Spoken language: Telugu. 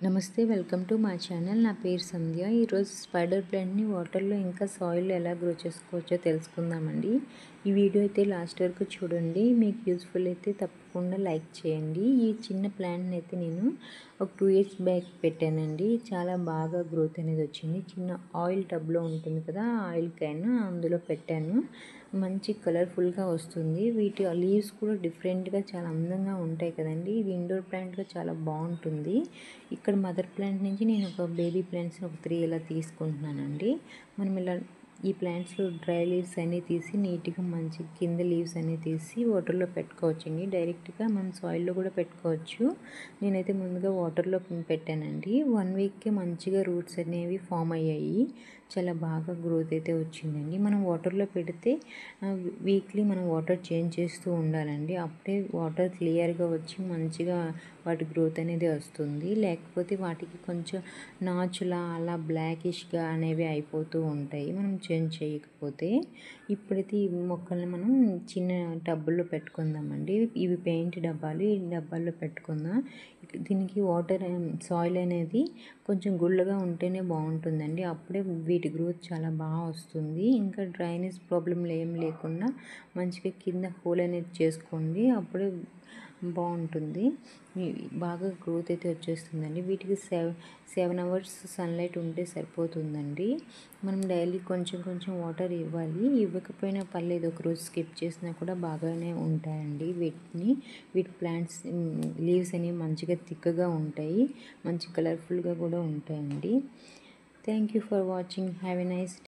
నమస్తే, వెల్కమ్ టు మా ఛానల్. నా పేరు సంధ్య. ఈరోజు స్పైడర్ ప్లాంట్ని వాటర్లో ఇంకా సాయిల్లో ఎలా గ్రో చేసుకోవచ్చో తెలుసుకుందామండి. ఈ వీడియో అయితే లాస్ట్ వరకు చూడండి. మీకు యూస్ఫుల్ అయితే తప్పకుండా లైక్ చేయండి. ఈ చిన్న ప్లాంట్ని అయితే నేను ఒక 2 ఇయర్స్ బ్యాక్ పెట్టానండి. చాలా బాగా గ్రోత్ అనేది వచ్చింది. చిన్న ఆయిల్ టబ్లో ఉంటుంది కదా, ఆయిల్ క్యాన్, అందులో పెట్టాను. మంచి కలర్ఫుల్గా వస్తుంది. వీటి లీవ్స్ కూడా డిఫరెంట్గా చాలా అందంగా ఉంటాయి కదండి. ఇది ఇండోర్ ప్లాంట్గా చాలా బాగుంటుంది. ఇక్కడ మదర్ ప్లాంట్ నుంచి నేను ఒక బేబీ ప్లాంట్స్ని ఒక 3 ఇలా తీసుకుంటున్నానండి. మనం ఇలా ఈ ప్లాంట్స్లో డ్రై లీవ్స్ అన్నీ తీసి నీట్గా మంచి కింద లీవ్స్ అన్నీ తీసి వాటర్లో పెట్టుకోవచ్చండి. డైరెక్ట్గా మనం సాయిల్లో కూడా పెట్టుకోవచ్చు. నేనైతే ముందుగా వాటర్లో పెట్టానండి. 1 వీక్కే మంచిగా రూట్స్ అనేవి ఫామ్ అయ్యాయి. చాలా బాగా గ్రోత్ అయితే వచ్చిందండి. మనం వాటర్లో పెడితే వీక్లీ మనం వాటర్ చేంజ్ చేస్తూ ఉండాలండి. అప్పుడే వాటర్ క్లియర్గా వచ్చి మంచిగా వాటి గ్రోత్ అనేది వస్తుంది. లేకపోతే వాటికి కొంచెం నాచులా అలా బ్లాకిష్గా అనేవి అయిపోతూ ఉంటాయి మనం చేంజ్ చేయకపోతే. ఇప్పుడైతే ఈ మొక్కల్ని మనం చిన్న టబ్బుల్లో పెట్టుకుందామండి. ఇవి పెయింట్ డబ్బాలు, ఈ డబ్బాల్లో పెట్టుకుందాం. దీనికి వాటర్ సాయిల్ అనేది కొంచెం గుళ్ళగా ఉంటేనే బాగుంటుందండి. అప్పుడే వీటి గ్రోత్ చాలా బాగా వస్తుంది. ఇంకా డ్రైనేజ్ ప్రాబ్లం ఏం లేకుండా మంచిగా కింద హోల్ అనేది చేసుకోండి. అప్పుడే బాగుంటుంది. బాగా గ్రోత్ అయితే వచ్చేస్తుందండి. వీటికి 7 అవర్స్ సన్లైట్ ఉంటే సరిపోతుందండి. మనం డైలీ కొంచెం కొంచెం వాటర్ ఇవ్వాలి. ఇవ్వకపోయినా పర్లేదు, ఒకరోజు స్కిప్ చేసినా కూడా బాగానే ఉంటాయండి. వీటి ప్లాంట్స్ లీవ్స్ అనేవి మంచిగా థిక్గా ఉంటాయి, మంచి కలర్ఫుల్గా కూడా ఉంటాయండి. Thank you for watching. Have a nice day.